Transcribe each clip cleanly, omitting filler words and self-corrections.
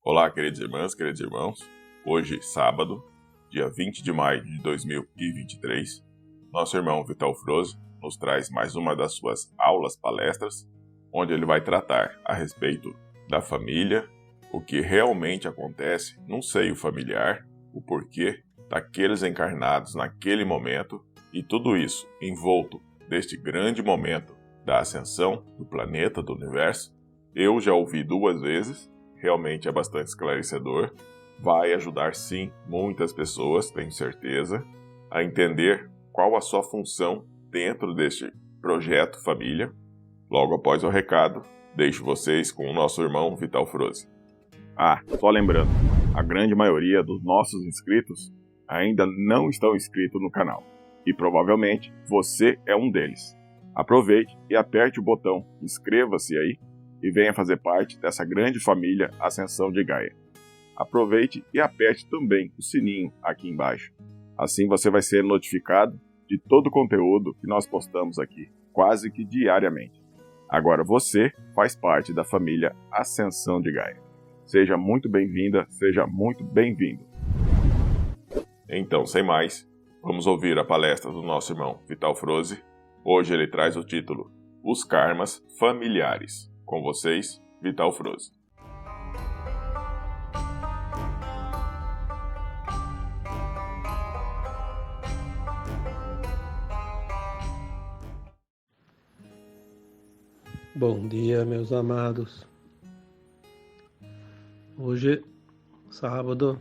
Olá, queridas irmãs, queridos irmãos. Hoje, sábado, dia 20 de maio de 2023, nosso irmão Vital Froze nos traz mais uma das suas palestras, onde ele vai tratar a respeito da família, o que realmente acontece num seio familiar, o porquê daqueles encarnados naquele momento e tudo isso envolto deste grande momento da ascensão do planeta, do universo. Eu já ouvi 2 vezes, realmente é bastante esclarecedor, vai ajudar sim muitas pessoas, tenho certeza, a entender qual a sua função dentro deste projeto família. Logo após o recado, deixo vocês com o nosso irmão Vital Froze. Só lembrando, a grande maioria dos nossos inscritos ainda não estão inscritos no canal, e provavelmente você é um deles. Aproveite e aperte o botão inscreva-se aí e venha fazer parte dessa grande família Ascensão de Gaia. Aproveite e aperte também o sininho aqui embaixo. Assim você vai ser notificado de todo o conteúdo que nós postamos aqui, quase que diariamente. Agora você faz parte da família Ascensão de Gaia. Seja muito bem-vinda, seja muito bem-vindo. Então, sem mais, vamos ouvir a palestra do nosso irmão Vital Froze. Hoje ele traz o título Os Karmas Familiares. Com vocês, Vital Froze. Bom dia, meus amados. Hoje, sábado,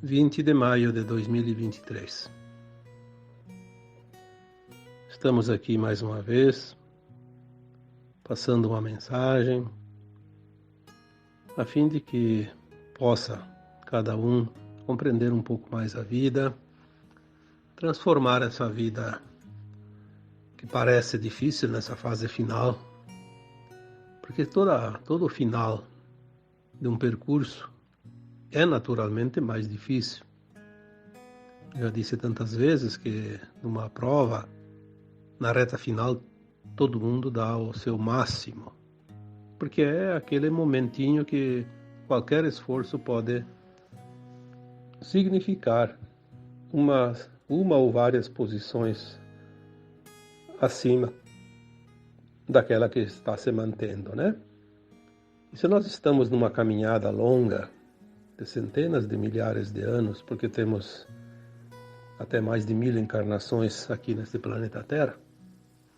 20 de maio de 2023. Estamos aqui mais uma vez, passando uma mensagem, a fim de que possa cada um compreender um pouco mais a vida, transformar essa vida que parece difícil nessa fase final, porque todo final de um percurso é naturalmente mais difícil. Já disse tantas vezes que numa prova, na reta final, todo mundo dá o seu máximo, porque é aquele momentinho que qualquer esforço pode significar uma ou várias posições acima daquela que está se mantendo, né? E se nós estamos numa caminhada longa de centenas de milhares de anos, porque temos até mais de 1000 encarnações aqui neste planeta Terra,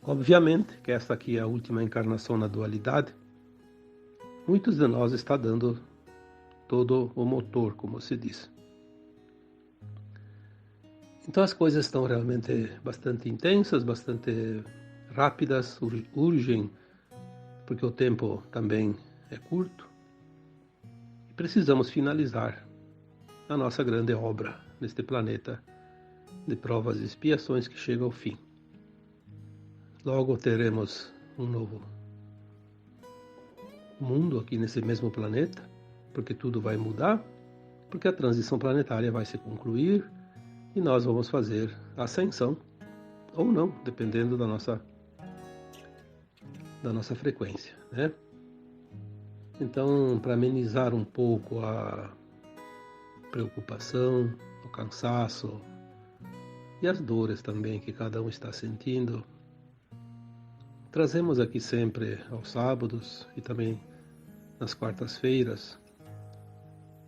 obviamente que esta aqui é a última encarnação na dualidade, muitos de nós está dando todo o motor, como se diz. Então as coisas estão realmente bastante intensas, bastante rápidas, urgem, porque o tempo também é curto. E precisamos finalizar a nossa grande obra neste planeta de provas e expiações que chega ao fim. Logo teremos um novo mundo aqui nesse mesmo planeta, porque tudo vai mudar, porque a transição planetária vai se concluir, e nós vamos fazer a ascensão, ou não, dependendo da nossa frequência, né? Então, para amenizar um pouco a preocupação, o cansaço e as dores também que cada um está sentindo, trazemos aqui sempre aos sábados e também nas quartas-feiras,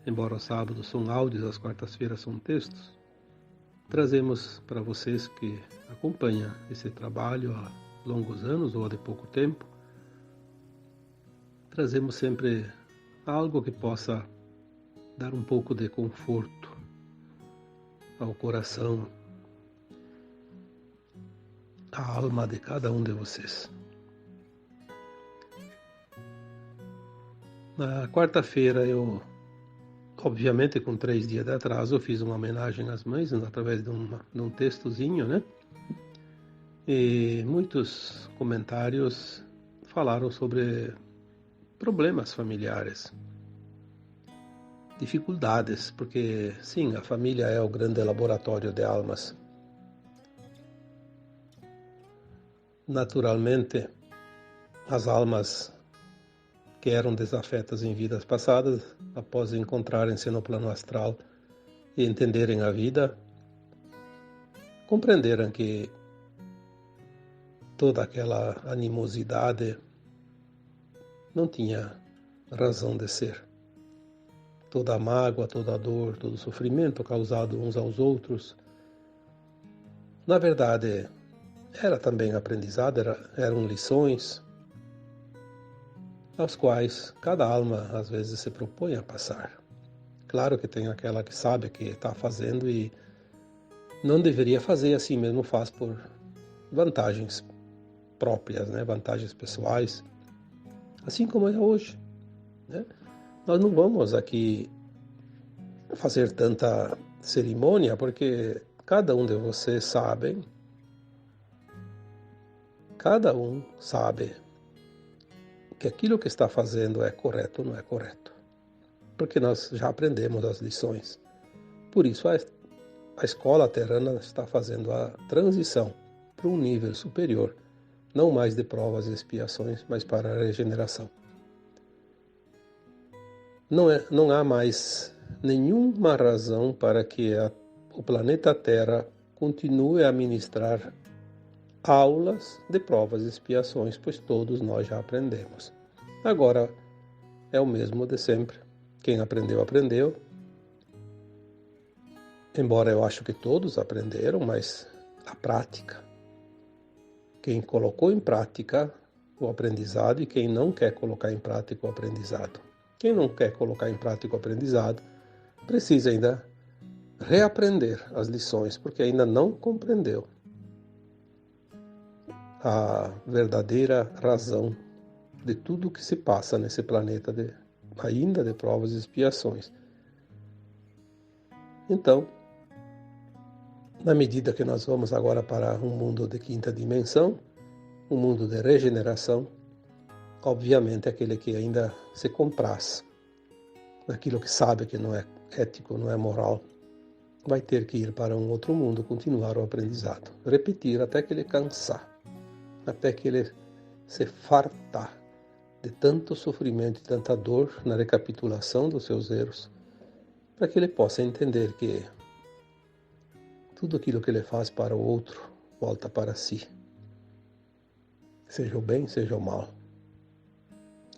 embora os sábados são áudios, as quartas-feiras são textos, trazemos para vocês que acompanham esse trabalho há longos anos ou há de pouco tempo, trazemos sempre algo que possa dar um pouco de conforto ao coração, à alma de cada um de vocês. Na quarta-feira obviamente com 3 dias de atraso, eu fiz uma homenagem às mães através de um textozinho, né? E muitos comentários falaram sobre problemas familiares, dificuldades, porque sim, a família é o grande laboratório de almas. Naturalmente, as almas que eram desafetas em vidas passadas, após encontrarem-se no plano astral e entenderem a vida, compreenderam que toda aquela animosidade não tinha razão de ser. Toda a mágoa, toda a dor, todo o sofrimento causado uns aos outros, na verdade, era também aprendizado, eram lições às quais cada alma às vezes se propõe a passar. Claro que tem aquela que sabe que está fazendo e não deveria fazer, assim mesmo faz por vantagens próprias, né? Vantagens pessoais, assim como é hoje, né? Nós não vamos aqui fazer tanta cerimônia, porque cada um de vocês sabe, cada um sabe que aquilo que está fazendo é correto ou não é correto, porque nós já aprendemos as lições. Por isso a escola terrana está fazendo a transição para um nível superior, não mais de provas e expiações, mas para a regeneração. Não há mais nenhuma razão para que o planeta Terra continue a ministrar aulas de provas e expiações, pois todos nós já aprendemos. Agora é o mesmo de sempre. Quem aprendeu, aprendeu. Embora eu acho que todos aprenderam, mas a prática. Quem colocou em prática o aprendizado e quem não quer colocar em prática o aprendizado. Quem não quer colocar em prática o aprendizado precisa ainda reaprender as lições, porque ainda não compreendeu a verdadeira razão de tudo o que se passa nesse planeta, ainda de provas e expiações. Então, na medida que nós vamos agora para um mundo de quinta dimensão, um mundo de regeneração, obviamente aquele que ainda se compraz naquilo que sabe que não é ético, não é moral, vai ter que ir para um outro mundo, continuar o aprendizado, repetir até que ele cansar, até que ele se fartar de tanto sofrimento e tanta dor na recapitulação dos seus erros, para que ele possa entender que tudo aquilo que ele faz para o outro volta para si, seja o bem, seja o mal.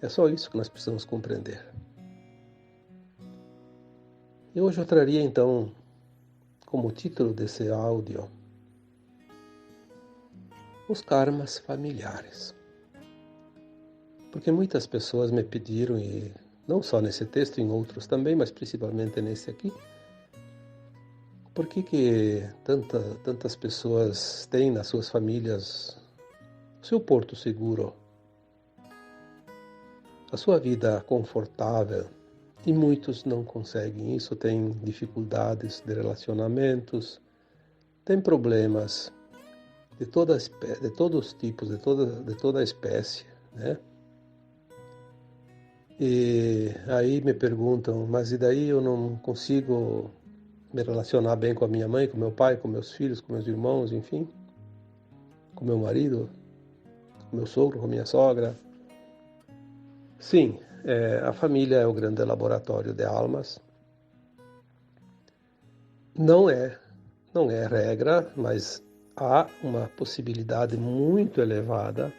É só isso que nós precisamos compreender. E hoje eu traria então, como título desse áudio, os karmas familiares. Porque muitas pessoas me pediram, e não só nesse texto, em outros também, mas principalmente nesse aqui, por que tantas pessoas têm nas suas famílias o seu porto seguro, a sua vida confortável, e muitos não conseguem isso, têm dificuldades de relacionamentos, têm problemas de todos os tipos, de toda a espécie, né? E aí me perguntam, mas e daí eu não consigo me relacionar bem com a minha mãe, com meu pai, com meus filhos, com meus irmãos, enfim, com meu marido, com meu sogro, com minha sogra? Sim, a família é o grande laboratório de almas. Não é regra, mas há uma possibilidade muito elevada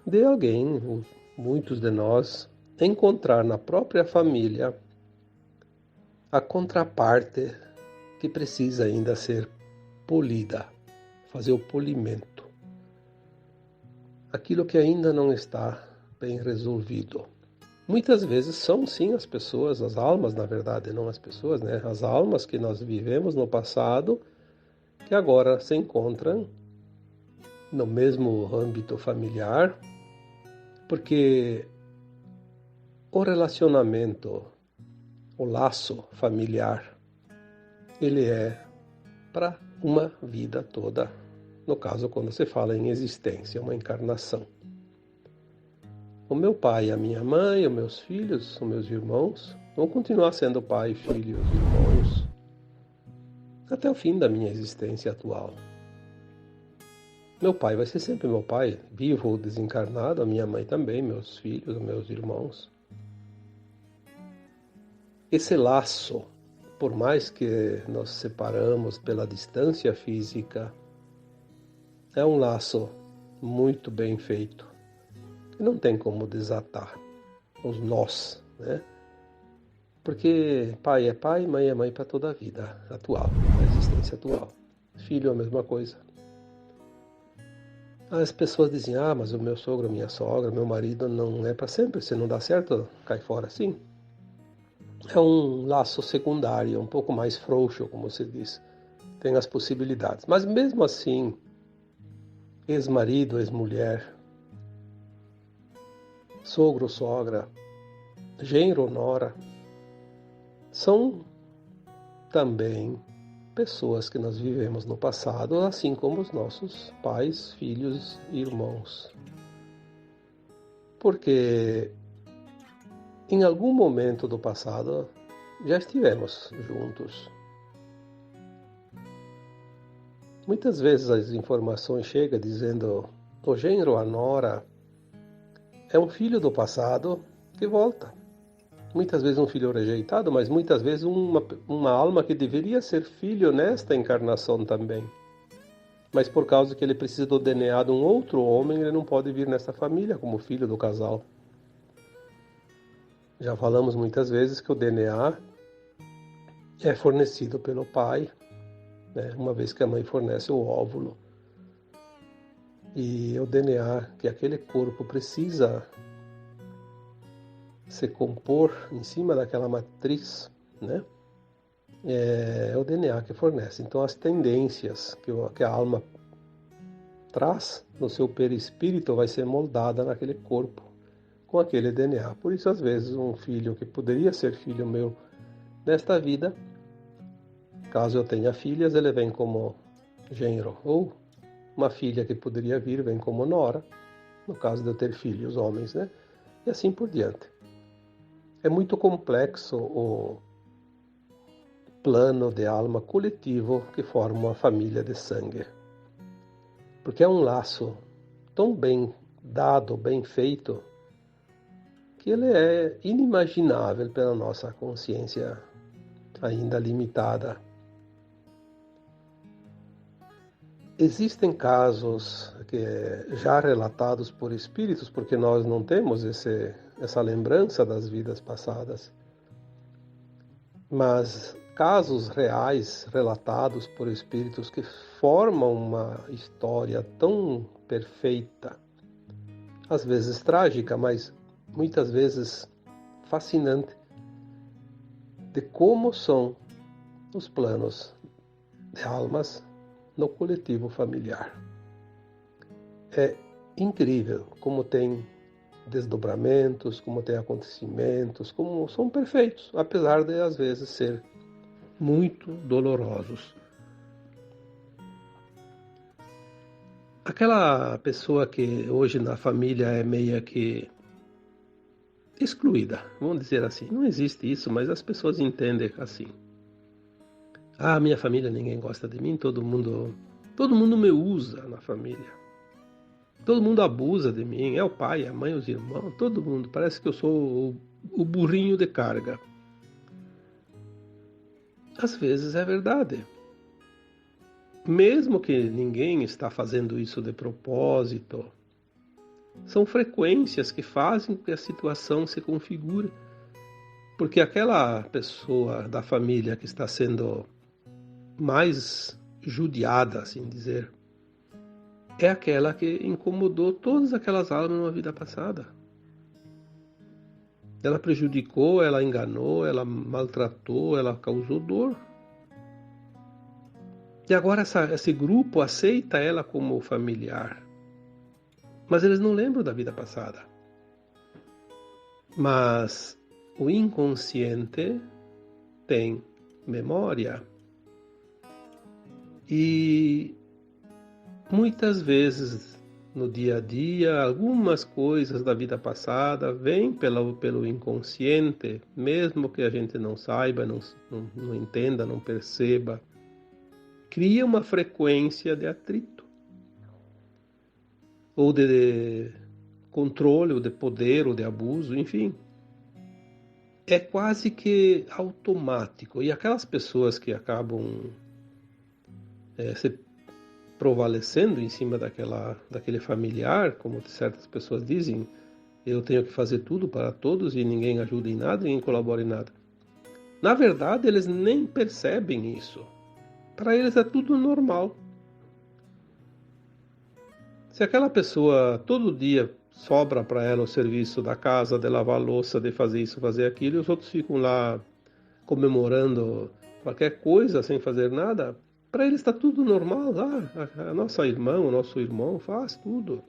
de alguém, muitos de nós, encontrar na própria família a contraparte que precisa ainda ser polida, fazer o polimento. Aquilo que ainda não está bem resolvido. Muitas vezes são sim as pessoas, as almas, na verdade, não as pessoas, né? As almas que nós vivemos no passado, que agora se encontram no mesmo âmbito familiar, porque o relacionamento, o laço familiar, ele é para uma vida toda. No caso, quando se fala em existência, uma encarnação. O meu pai, a minha mãe, os meus filhos, os meus irmãos, vão continuar sendo pai, filhos, irmãos, até o fim da minha existência atual. Meu pai vai ser sempre meu pai, vivo ou desencarnado, a minha mãe também, meus filhos, meus irmãos. Esse laço, por mais que nos separamos pela distância física, é um laço muito bem feito, que não tem como desatar os nós, né? Porque pai é pai, mãe é mãe para toda a vida atual, a existência atual. Filho é a mesma coisa. As pessoas dizem, mas o meu sogro, minha sogra, meu marido não é para sempre, se não dá certo, cai fora. Sim, é um laço secundário, um pouco mais frouxo, como se diz. Tem as possibilidades. Mas mesmo assim, ex-marido, ex-mulher, sogro, sogra, genro, nora, são também pessoas que nós vivemos no passado, assim como os nossos pais, filhos e irmãos. Porque em algum momento do passado já estivemos juntos. Muitas vezes as informações chegam dizendo o genro, a nora, é um filho do passado que volta. Muitas vezes um filho rejeitado, mas muitas vezes uma alma que deveria ser filho nesta encarnação também. Mas por causa que ele precisa do DNA de um outro homem, ele não pode vir nessa família como filho do casal. Já falamos muitas vezes que o DNA é fornecido pelo pai, né? Uma vez que a mãe fornece o óvulo. E o DNA que aquele corpo precisa se compor em cima daquela matriz, né? É o DNA que fornece. Então as tendências que a alma traz no seu perispírito vai ser moldada naquele corpo com aquele DNA. Por isso, às vezes, um filho que poderia ser filho meu nesta vida, caso eu tenha filhas, ele vem como genro, ou uma filha que poderia vir vem como nora, no caso de eu ter filhos homens, né? E assim por diante. É muito complexo o plano de alma coletivo que forma uma família de sangue. Porque é um laço tão bem dado, bem feito, que ele é inimaginável pela nossa consciência ainda limitada. Existem casos já relatados por espíritos, porque nós não temos essa lembrança das vidas passadas, mas casos reais relatados por espíritos que formam uma história tão perfeita, às vezes trágica, mas muitas vezes fascinante, de como são os planos de almas no coletivo familiar. É incrível como tem desdobramentos, como tem acontecimentos, como são perfeitos, apesar de às vezes ser muito dolorosos. Aquela pessoa que hoje na família é meia que excluída, vamos dizer assim. Não existe isso, mas as pessoas entendem assim. Minha família, ninguém gosta de mim, todo mundo me usa na família. Todo mundo abusa de mim, é o pai, a mãe, os irmãos, todo mundo. Parece que eu sou o burrinho de carga. Às vezes é verdade. Mesmo que ninguém está fazendo isso de propósito, são frequências que fazem com que a situação se configure. Porque aquela pessoa da família que está sendo mais judiada, assim dizer, é aquela que incomodou todas aquelas almas numa vida passada. Ela prejudicou, ela enganou, ela maltratou, ela causou dor. E agora esse grupo aceita ela como familiar. Mas eles não lembram da vida passada. Mas o inconsciente tem memória. E muitas vezes no dia a dia, algumas coisas da vida passada vêm pelo inconsciente, mesmo que a gente não saiba, não entenda, não perceba. Cria uma frequência de atrito. ou de controle, ou de poder, ou de abuso, enfim. É quase que automático. E aquelas pessoas que acabam se prevalecendo em cima daquele familiar, como certas pessoas dizem, eu tenho que fazer tudo para todos e ninguém ajuda em nada, ninguém colabora em nada. Na verdade, eles nem percebem isso. Para eles é tudo normal. Se aquela pessoa todo dia sobra para ela o serviço da casa, de lavar a louça, de fazer isso, fazer aquilo, e os outros ficam lá comemorando qualquer coisa sem fazer nada, para eles está tudo normal. A nossa irmã, o nosso irmão faz tudo.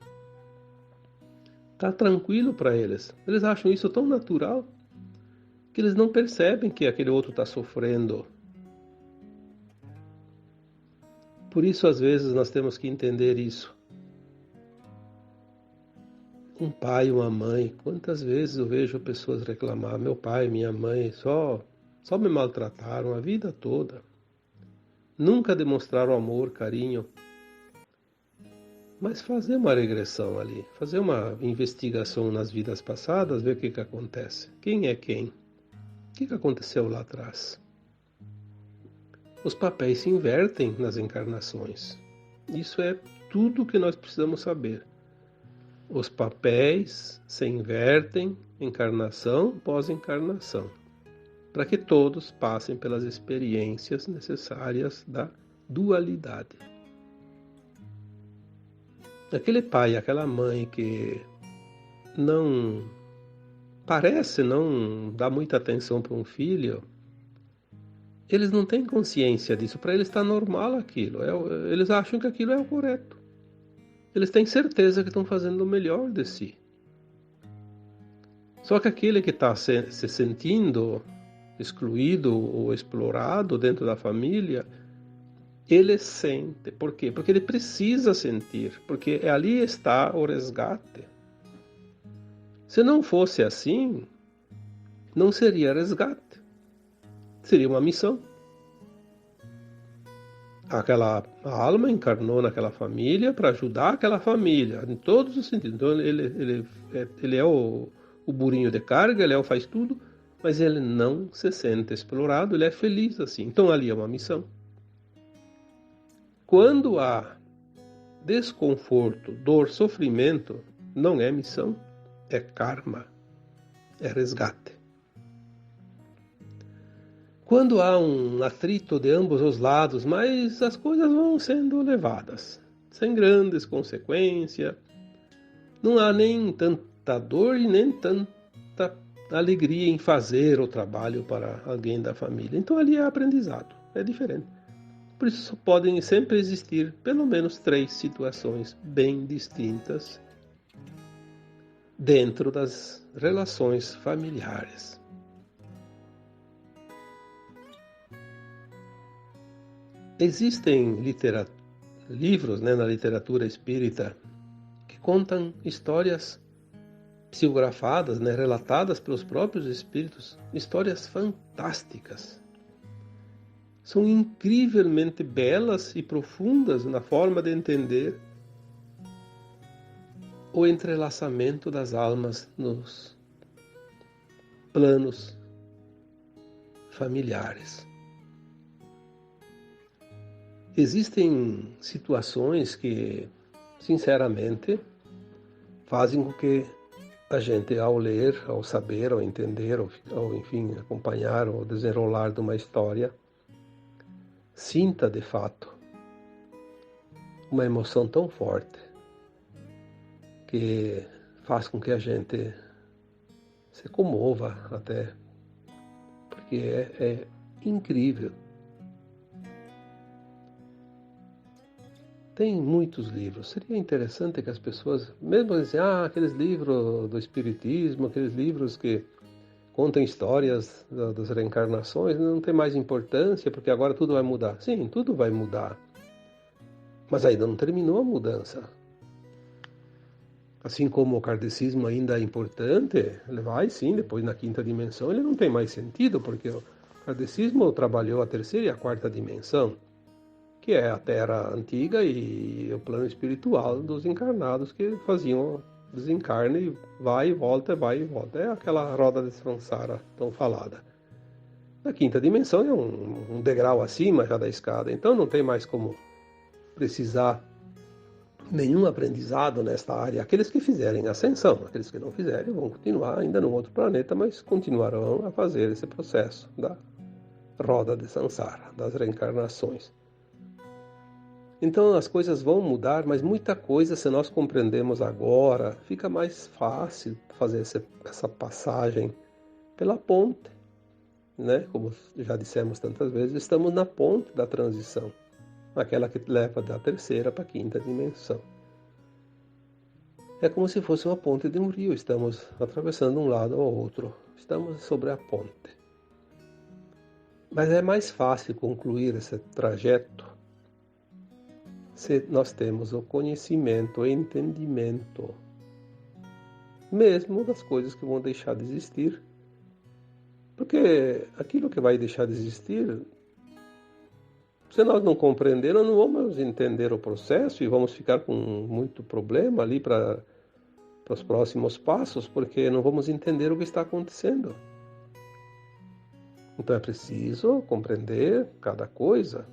Está tranquilo para eles. Eles acham isso tão natural que eles não percebem que aquele outro está sofrendo. Por isso, às vezes, nós temos que entender isso. Um pai, uma mãe, quantas vezes eu vejo pessoas reclamar, meu pai, minha mãe, só me maltrataram a vida toda. Nunca demonstraram amor, carinho. Mas fazer uma regressão ali, fazer uma investigação nas vidas passadas, ver o que acontece. Quem é quem? O que aconteceu lá atrás? Os papéis se invertem nas encarnações. Isso é tudo que nós precisamos saber. Os papéis se invertem encarnação após encarnação, para que todos passem pelas experiências necessárias da dualidade. Aquele pai, aquela mãe que não dá muita atenção para um filho, eles não têm consciência disso. Para eles está normal aquilo. Eles acham que aquilo é o correto. Eles têm certeza que estão fazendo o melhor de si. Só que aquele que está se sentindo excluído ou explorado dentro da família, ele sente. Por quê? Porque ele precisa sentir. Porque ali está o resgate. Se não fosse assim, não seria resgate. Seria uma missão. A alma encarnou naquela família para ajudar aquela família, em todos os sentidos. Então ele é o burrinho de carga, ele faz tudo, mas ele não se sente explorado, ele é feliz assim. Então ali é uma missão. Quando há desconforto, dor, sofrimento, não é missão, é karma, é resgate. Quando há um atrito de ambos os lados, mas as coisas vão sendo levadas, sem grandes consequências, não há nem tanta dor e nem tanta alegria em fazer o trabalho para alguém da família. Então ali é aprendizado, é diferente. Por isso podem sempre existir pelo menos 3 situações bem distintas dentro das relações familiares. Existem livros na literatura espírita que contam histórias psicografadas, relatadas pelos próprios espíritos, histórias fantásticas. São incrivelmente belas e profundas na forma de entender o entrelaçamento das almas nos planos familiares. Existem situações que, sinceramente, fazem com que a gente, ao ler, ao saber, ao entender, ou enfim, acompanhar o desenrolar de uma história, sinta, de fato, uma emoção tão forte que faz com que a gente se comova até, porque é incrível. Tem muitos livros. Seria interessante que as pessoas, mesmo assim, aqueles livros do Espiritismo, aqueles livros que contam histórias das reencarnações, não tem mais importância, porque agora tudo vai mudar. Sim, tudo vai mudar. Mas ainda não terminou a mudança. Assim como o kardecismo ainda é importante, ele vai sim, depois na 5ª dimensão, ele não tem mais sentido, porque o kardecismo trabalhou a 3ª e a 4ª dimensão, que é a Terra antiga e o plano espiritual dos encarnados que faziam desencarne e vai e volta, vai e volta. É aquela roda de samsara tão falada. A quinta dimensão é um degrau acima já da escada, então não tem mais como precisar nenhum aprendizado nesta área. Aqueles que fizerem ascensão, aqueles que não fizerem vão continuar ainda num outro planeta, mas continuarão a fazer esse processo da roda de samsara, das reencarnações. Então as coisas vão mudar, mas muita coisa, se nós compreendemos agora, fica mais fácil fazer essa passagem pela ponte, né? Como já dissemos tantas vezes, estamos na ponte da transição, aquela que leva da terceira para a quinta dimensão. É como se fosse uma ponte de um rio, estamos atravessando um lado ao outro, estamos sobre a ponte. Mas é mais fácil concluir esse trajeto se nós temos o conhecimento, o entendimento, mesmo das coisas que vão deixar de existir. Porque aquilo que vai deixar de existir, se nós não compreender, nós não vamos entender o processo e vamos ficar com muito problema ali para os próximos passos, porque não vamos entender o que está acontecendo. Então é preciso compreender cada coisa.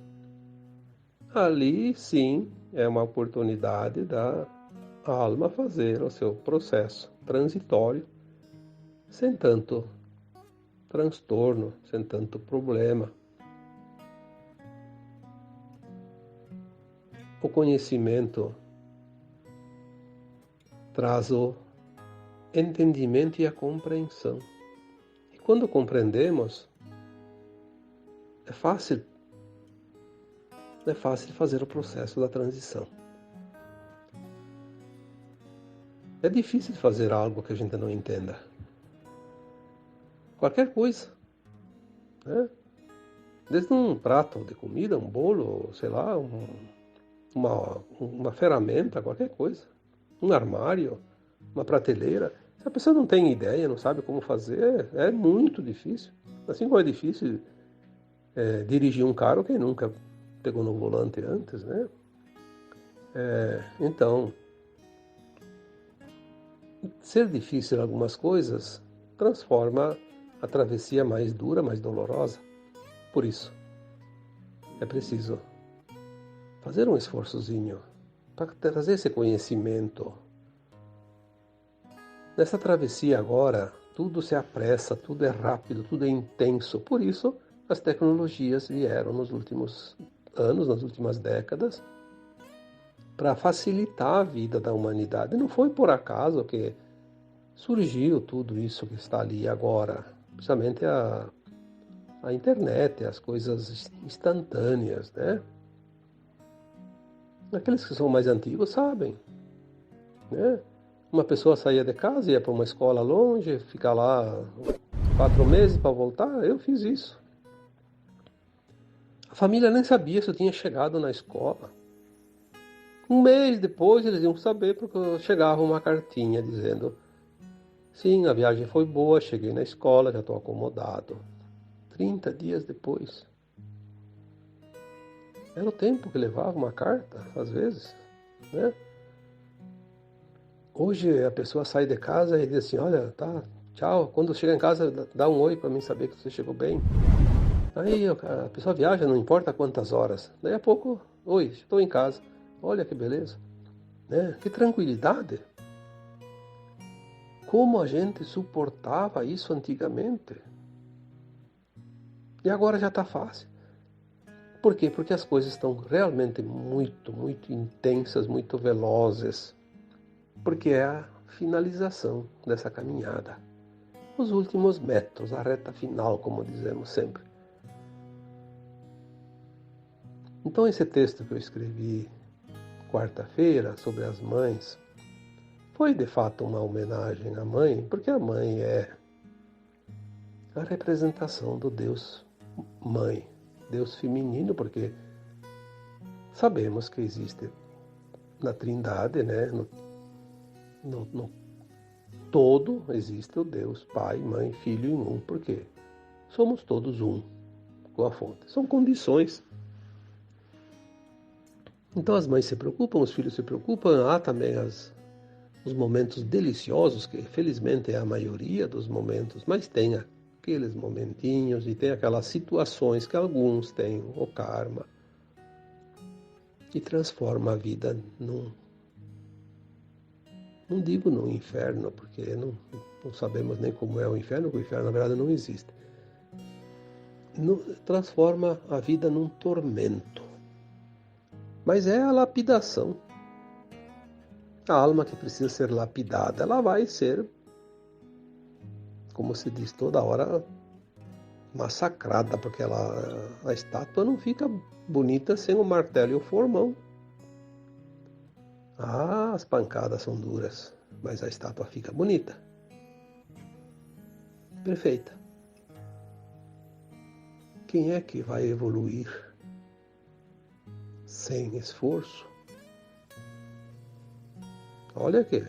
Ali, sim, é uma oportunidade da alma fazer o seu processo transitório, sem tanto transtorno, sem tanto problema. O conhecimento traz o entendimento e a compreensão. E quando compreendemos, é fácil fazer o processo da transição. É difícil fazer algo que a gente não entenda. Qualquer coisa, né? Desde um prato de comida, um bolo, sei lá, uma ferramenta, qualquer coisa. Um armário, uma prateleira. Se a pessoa não tem ideia, não sabe como fazer, é muito difícil. Assim como é difícil dirigir um carro, quem nunca pegou no volante antes, né? Então, ser difícil em algumas coisas transforma a travessia mais dura, mais dolorosa. Por isso, é preciso fazer um esforçozinho para trazer esse conhecimento. Nessa travessia agora, tudo se apressa, tudo é rápido, tudo é intenso. Por isso, as tecnologias vieram nos últimos anos, nas últimas décadas, para facilitar a vida da humanidade. Não foi por acaso que surgiu tudo isso que está ali agora, principalmente a internet, as coisas instantâneas, né? Aqueles que são mais antigos sabem, né? Uma pessoa saía de casa, ia para uma escola longe, ficar lá 4 meses para voltar, eu fiz isso. A família nem sabia se eu tinha chegado na escola. Um mês depois eles iam saber porque chegava uma cartinha dizendo: sim, a viagem foi boa, cheguei na escola, já estou acomodado. 30 dias depois. Era o tempo que levava uma carta, às vezes, né? Hoje a pessoa sai de casa e diz assim: olha, tá, tchau, quando chega em casa dá um oi para mim saber que você chegou bem. Aí a pessoa viaja, não importa quantas horas. Daí a pouco, oi, estou em casa. Olha que beleza, né? Que tranquilidade. Como a gente suportava isso antigamente. E agora já está fácil. Por quê? Porque as coisas estão realmente muito, muito intensas, muito velozes. Porque é a finalização dessa caminhada. Os últimos metros, a reta final, como dizemos sempre. Então esse texto que eu escrevi quarta-feira sobre as mães foi de fato uma homenagem à mãe, porque a mãe é a representação do Deus Mãe, Deus feminino, porque sabemos que existe na Trindade, né? No todo existe o Deus Pai, Mãe, Filho em um, porque somos todos um com a fonte. São condições. Então as mães se preocupam, os filhos se preocupam, há também os momentos deliciosos, que felizmente é a maioria dos momentos, mas tem aqueles momentinhos e tem aquelas situações que alguns têm o karma e transforma a vida não digo no inferno, porque não sabemos nem como é o inferno, porque o inferno na verdade não existe. Transforma a vida num tormento. Mas é a lapidação. A alma que precisa ser lapidada, ela vai ser, como se diz toda hora, massacrada, porque a estátua não fica bonita sem o martelo e o formão. As pancadas são duras, mas a estátua fica bonita. Perfeita. Quem é que vai evoluir sem esforço? Olha que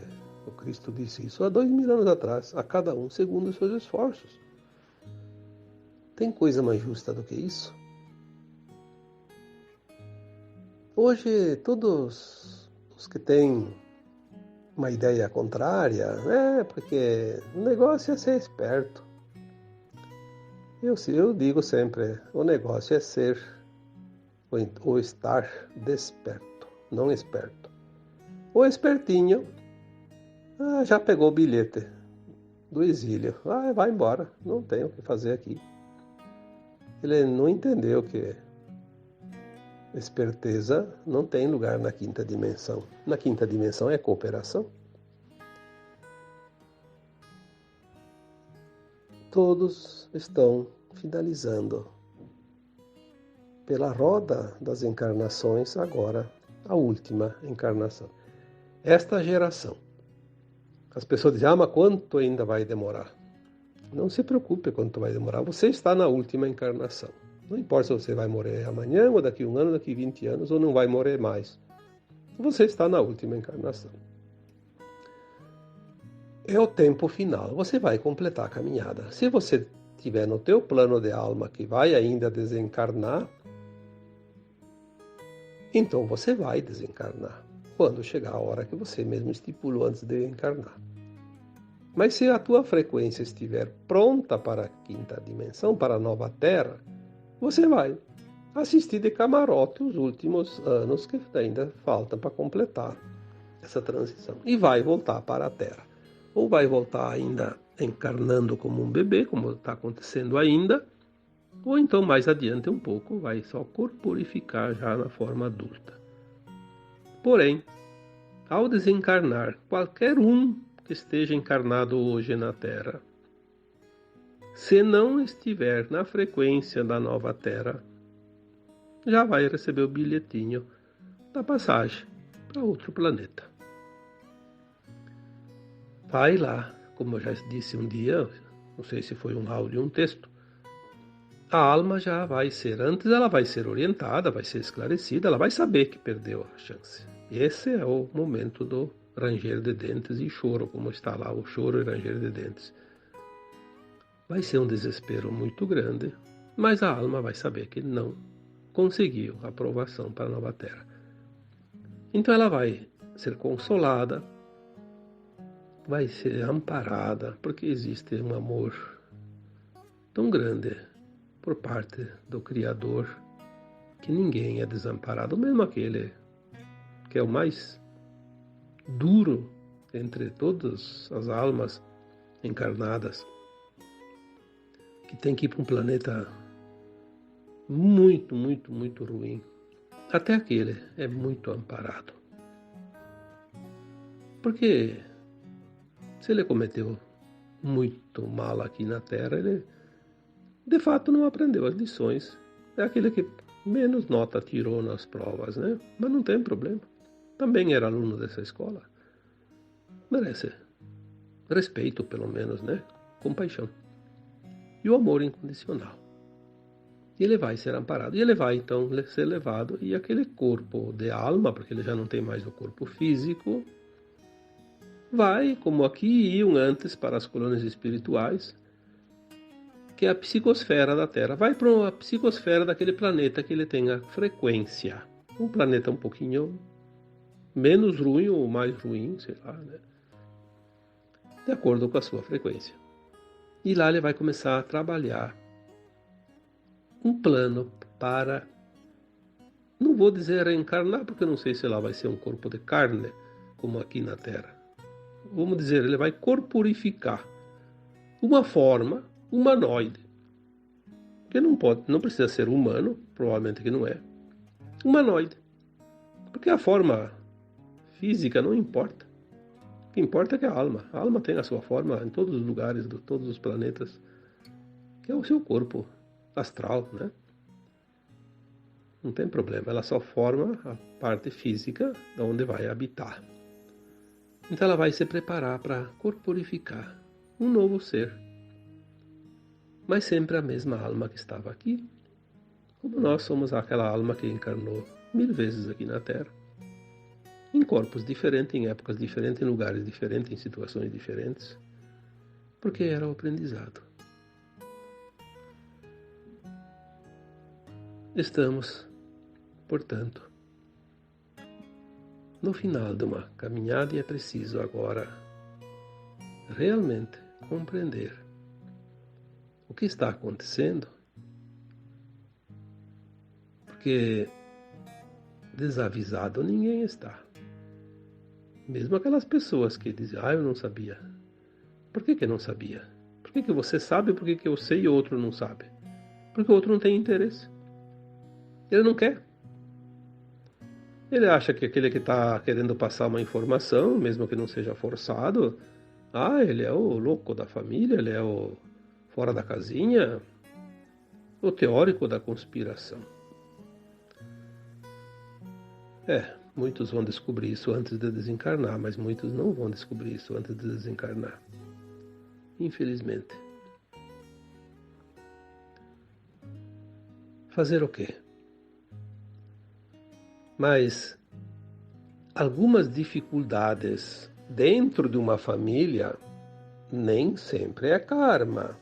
o Cristo disse isso há 2000 anos atrás, a cada um segundo os seus esforços. Tem coisa mais justa do que isso? Hoje, todos os que têm uma ideia contrária, porque o negócio é ser esperto. Eu digo sempre, o negócio é ser ou estar desperto, não esperto. O espertinho já pegou o bilhete do exílio, vai embora, não tem o que fazer aqui. Ele não entendeu que esperteza não tem lugar na quinta dimensão. Na quinta dimensão é cooperação. Todos estão finalizando pela roda das encarnações, agora a última encarnação. Esta geração. As pessoas dizem, mas quanto ainda vai demorar? Não se preocupe quanto vai demorar. Você está na última encarnação. Não importa se você vai morrer amanhã, ou daqui 1 ano, daqui 20 anos, ou não vai morrer mais. Você está na última encarnação. É o tempo final. Você vai completar a caminhada. Se você tiver no teu plano de alma que vai ainda desencarnar, então você vai desencarnar. Quando chegar a hora que você mesmo estipulou antes de encarnar. Mas se a tua frequência estiver pronta para a quinta dimensão, para a nova Terra, você vai assistir de camarote os últimos anos que ainda faltam para completar essa transição. E vai voltar para a Terra. Ou vai voltar ainda encarnando como um bebê, como está acontecendo ainda, ou então mais adiante um pouco vai só corporificar já na forma adulta. Porém, ao desencarnar, qualquer um que esteja encarnado hoje na Terra, se não estiver na frequência da nova Terra, já vai receber o bilhetinho da passagem para outro planeta. Vai lá, como eu já disse um dia, não sei se foi um áudio ou um texto, a alma já vai ser, antes ela vai ser orientada, vai ser esclarecida, ela vai saber que perdeu a chance. Esse é o momento do ranger de dentes e choro, como está lá o choro e ranger de dentes. Vai ser um desespero muito grande, mas a alma vai saber que não conseguiu a aprovação para a nova Terra. Então ela vai ser consolada, vai ser amparada, porque existe um amor tão grande por parte do Criador que ninguém é desamparado, mesmo aquele que é o mais duro entre todas as almas encarnadas, que tem que ir para um planeta muito, muito, muito ruim. Até aquele é muito amparado. Porque se ele cometeu muito mal aqui na Terra, ele de fato não aprendeu as lições. É aquele que menos nota tirou nas provas, né? Mas não tem problema. Também era aluno dessa escola. Merece respeito, pelo menos, né? Compaixão. E o amor incondicional. E ele vai ser amparado. E ele vai, então, ser levado. E aquele corpo de alma, porque ele já não tem mais o corpo físico, vai, como aqui iam antes para as colônias espirituais, que é a psicosfera da Terra. Vai para a psicosfera daquele planeta que ele tem a frequência um planeta um pouquinho menos ruim ou mais ruim, sei lá, né? De acordo com a sua frequência. E lá ele vai começar a trabalhar um plano para, não vou dizer reencarnar, porque eu não sei se lá vai ser um corpo de carne, como aqui na Terra. Vamos dizer, ele vai corporificar uma forma humanoide, que não precisa ser humano, provavelmente que não é, humanoide, porque a forma física não importa. O que importa é que a alma tem a sua forma em todos os lugares, de todos os planetas, que é o seu corpo astral, né? Não tem problema, ela só forma a parte física de onde vai habitar. Então ela vai se preparar para corporificar um novo ser, mas sempre a mesma alma que estava aqui, como nós somos aquela alma que encarnou 1000 vezes aqui na Terra, em corpos diferentes, em épocas diferentes, em lugares diferentes, em situações diferentes, porque era o aprendizado. Estamos, portanto, no final de uma caminhada e é preciso agora realmente compreender o que está acontecendo, porque desavisado ninguém está. Mesmo aquelas pessoas que dizem, eu não sabia. Por que não sabia? Por que você sabe, por que eu sei e o outro não sabe? Porque o outro não tem interesse. Ele não quer. Ele acha que aquele que está querendo passar uma informação, mesmo que não seja forçado, ele é o louco da família, ele é o fora da casinha, o teórico da conspiração. Muitos vão descobrir isso antes de desencarnar, mas muitos não vão descobrir isso antes de desencarnar. Infelizmente. Fazer o quê? Mas algumas dificuldades dentro de uma família nem sempre é karma.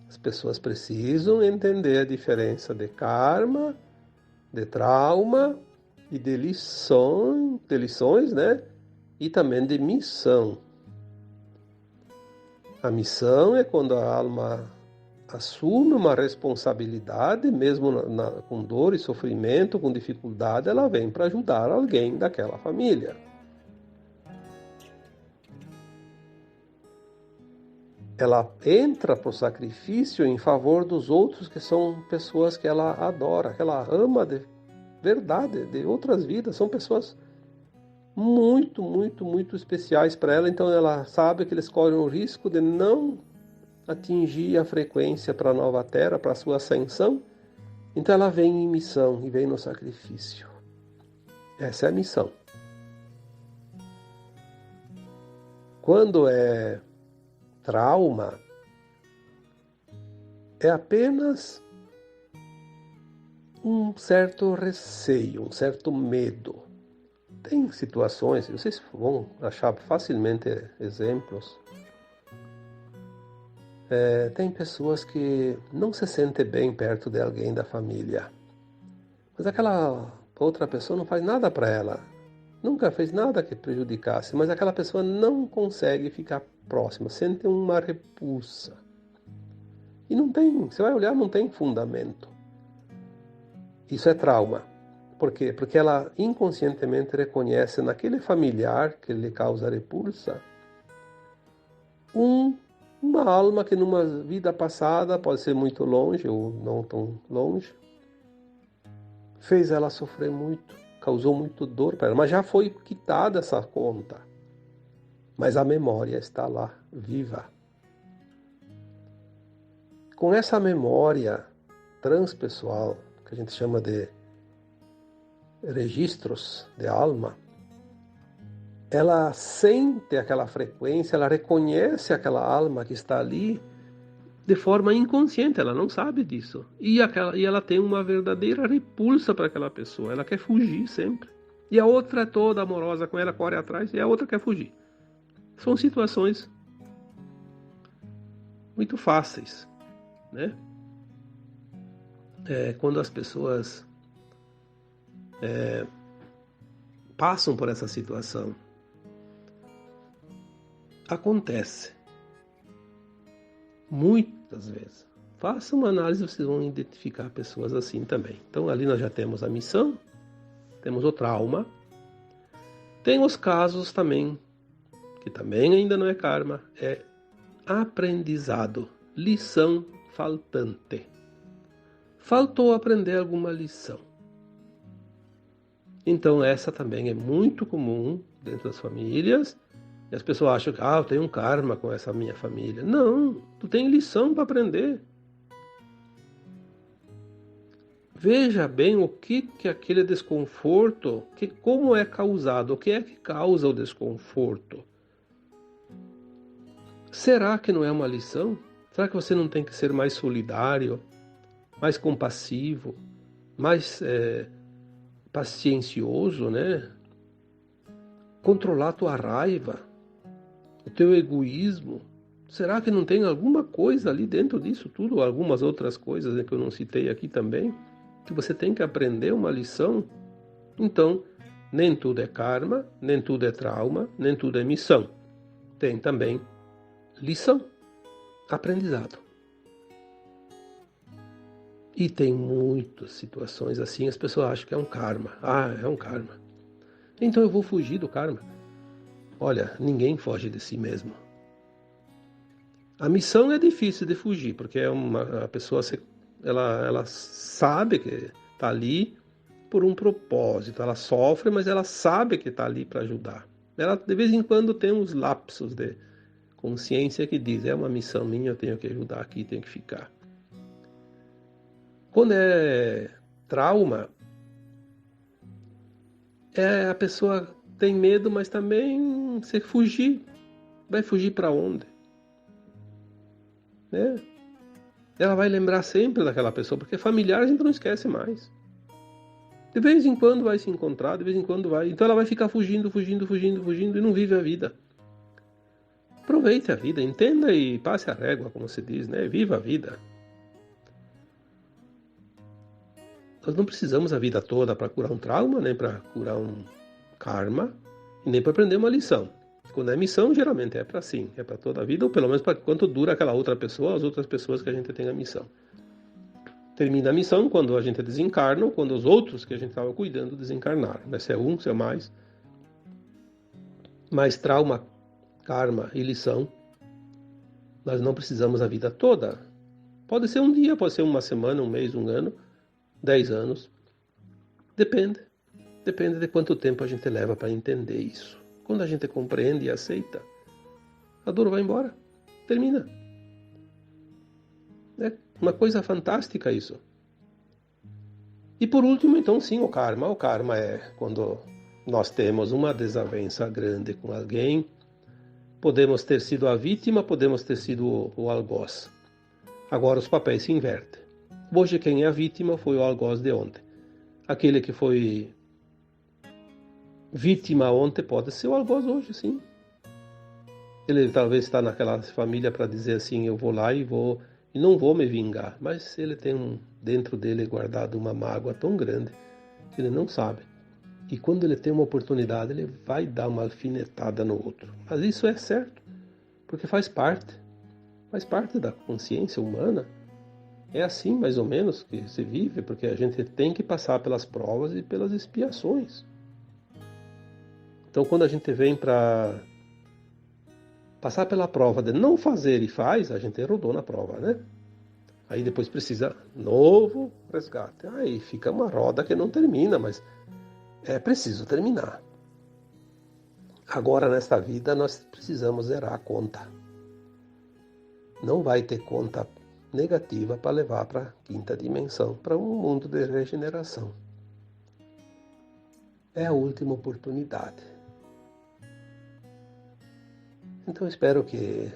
As pessoas precisam entender a diferença de karma, de trauma e de lições, né? E também de missão. A missão é quando a alma assume uma responsabilidade, mesmo com dor e sofrimento, com dificuldade, ela vem para ajudar alguém daquela família. Ela entra para o sacrifício em favor dos outros, que são pessoas que ela adora, que ela ama de verdade, de outras vidas. São pessoas muito, muito, muito especiais para ela. Então ela sabe que eles correm o risco de não atingir a frequência para a nova terra, para a sua ascensão. Então ela vem em missão e vem no sacrifício. Essa é a missão. Quando é trauma, é apenas um certo receio, um certo medo. Tem situações, vocês vão achar facilmente exemplos. Tem pessoas que não se sentem bem perto de alguém da família, mas aquela outra pessoa não faz nada para ela, nunca fez nada que prejudicasse, mas aquela pessoa não consegue ficar próxima, sente uma repulsa. E não tem, você vai olhar, não tem fundamento. Isso é trauma. Por quê? Porque ela inconscientemente reconhece naquele familiar que lhe causa repulsa uma alma que numa vida passada, pode ser muito longe ou não tão longe, fez ela sofrer muito, causou muito dor para ela, mas já foi quitada essa conta. Mas a memória está lá, viva. Com essa memória transpessoal, que a gente chama de registros de alma, ela sente aquela frequência, ela reconhece aquela alma que está ali de forma inconsciente, ela não sabe disso. E ela tem uma verdadeira repulsa para aquela pessoa, ela quer fugir sempre. E a outra é toda amorosa com ela, corre atrás, e a outra quer fugir. São situações muito fáceis, né? Quando as pessoas passam por essa situação. Acontece. Muitas vezes. Faça uma análise, vocês vão identificar pessoas assim também. Então ali nós já temos a missão, temos o trauma, tem os casos também, que também ainda não é karma, é aprendizado, lição faltante. Faltou aprender alguma lição. Então essa também é muito comum dentro das famílias. E as pessoas acham que eu tenho um karma com essa minha família. Não, tu tem lição para aprender. Veja bem o que aquele desconforto, como é causado, o que é que causa o desconforto. Será que não é uma lição? Será que você não tem que ser mais solidário, mais compassivo, mais paciencioso, né? Controlar a tua raiva, o teu egoísmo. Será que não tem alguma coisa ali dentro disso tudo, ou algumas outras coisas que eu não citei aqui também, que você tem que aprender uma lição? Então, nem tudo é karma, nem tudo é trauma, nem tudo é missão. Tem também lição, aprendizado. E tem muitas situações assim, as pessoas acham que é um karma. É um karma. Então eu vou fugir do karma. Olha, ninguém foge de si mesmo. A missão é difícil de fugir, porque a pessoa ela sabe que está ali por um propósito. Ela sofre, mas ela sabe que está ali para ajudar. Ela de vez em quando tem uns lapsos de consciência que diz, é uma missão minha, eu tenho que ajudar aqui, tenho que ficar. Quando é trauma, a pessoa tem medo, mas também se fugir. Vai fugir para onde? Né? Ela vai lembrar sempre daquela pessoa, porque familiar a gente não esquece mais. De vez em quando vai se encontrar, de vez em quando vai. Então ela vai ficar fugindo e não vive a vida. Aproveite a vida, entenda e passe a régua, como se diz, né? Viva a vida. Nós não precisamos a vida toda para curar um trauma, nem para curar um karma, e nem para aprender uma lição. Quando é missão, geralmente é para sim, é para toda a vida, ou pelo menos para quanto dura aquela outra pessoa, as outras pessoas que a gente tem a missão. Termina a missão quando a gente desencarna, ou quando os outros que a gente estava cuidando desencarnaram. Né? Se é um, se é mais. Mas trauma, karma e lição, nós não precisamos a vida toda. Pode ser um dia, pode ser uma semana, um mês, um ano, 10 anos. Depende. Depende de quanto tempo a gente leva para entender isso. Quando a gente compreende e aceita, a dor vai embora. Termina. É uma coisa fantástica isso. E por último, então, sim, o karma. O karma é quando nós temos uma desavença grande com alguém. Podemos ter sido a vítima, podemos ter sido o algoz. Agora os papéis se invertem. Hoje quem é a vítima foi o algoz de ontem. Aquele que foi vítima ontem pode ser o algoz hoje, sim. Ele talvez está naquela família para dizer assim, eu vou lá e não vou me vingar. Mas ele tem dentro dele guardado uma mágoa tão grande que ele não sabe. E quando ele tem uma oportunidade, ele vai dar uma alfinetada no outro. Mas isso é certo, porque faz parte da consciência humana. É assim, mais ou menos, que se vive, porque a gente tem que passar pelas provas e pelas expiações. Então, quando a gente vem para passar pela prova de não fazer e faz, a gente rodou na prova, né? Aí depois precisa novo resgate. Aí fica uma roda que não termina, mas é preciso terminar. Agora, nesta vida, nós precisamos zerar a conta. Não vai ter conta negativa para levar para a quinta dimensão, para um mundo de regeneração. É a última oportunidade. Então espero que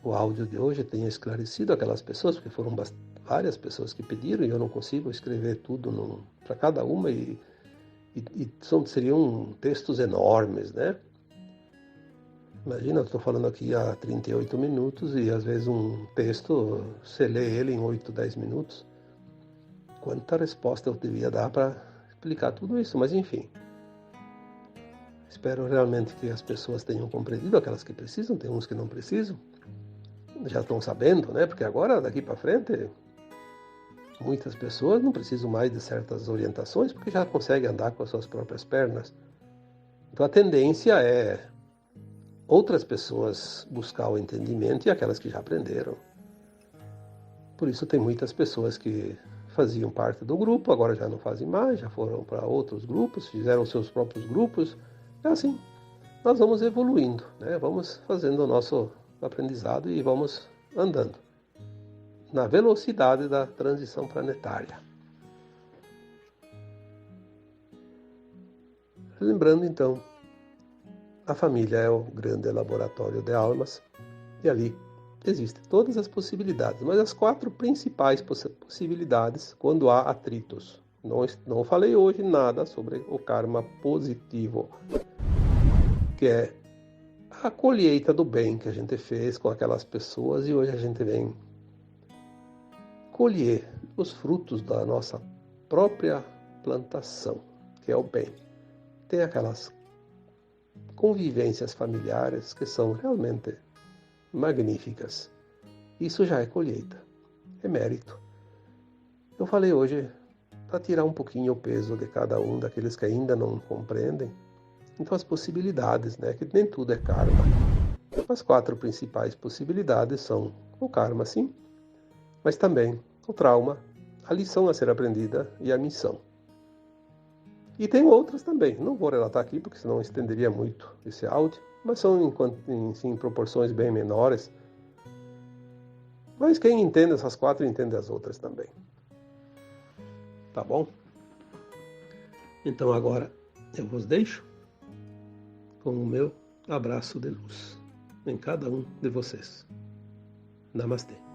o áudio de hoje tenha esclarecido aquelas pessoas, porque foram várias pessoas que pediram e eu não consigo escrever tudo para cada uma e seriam textos enormes, né? Imagina, eu estou falando aqui há 38 minutos e às vezes um texto, você lê ele em 8, 10 minutos. Quanta resposta eu devia dar para explicar tudo isso, mas enfim. Espero realmente que as pessoas tenham compreendido, aquelas que precisam, tem uns que não precisam. Já estão sabendo, né? Porque agora, daqui para frente, muitas pessoas não precisam mais de certas orientações, porque já conseguem andar com as suas próprias pernas. Então a tendência é outras pessoas buscar o entendimento e aquelas que já aprenderam. Por isso tem muitas pessoas que faziam parte do grupo, agora já não fazem mais, já foram para outros grupos, fizeram seus próprios grupos. É assim, nós vamos evoluindo, né? Vamos fazendo o nosso aprendizado e vamos andando na velocidade da transição planetária. Lembrando então, a família é o grande laboratório de almas e ali existem todas as possibilidades, mas as 4 principais possibilidades quando há atritos. Não falei hoje nada sobre o karma positivo, que é a colheita do bem que a gente fez com aquelas pessoas e hoje a gente vem colher os frutos da nossa própria plantação, que é o bem. Tem aquelas convivências familiares que são realmente magníficas. Isso já é colheita, é mérito. Eu falei hoje para tirar um pouquinho o peso de cada um daqueles que ainda não compreendem. Então as possibilidades, né, que nem tudo é karma. As 4 principais possibilidades são o karma, sim, mas também o trauma, a lição a ser aprendida e a missão. E tem outras também, não vou relatar aqui porque senão estenderia muito esse áudio, mas são em proporções bem menores. Mas quem entende essas 4 entende as outras também. Tá bom? Então agora eu vos deixo com o meu abraço de luz em cada um de vocês. Namastê.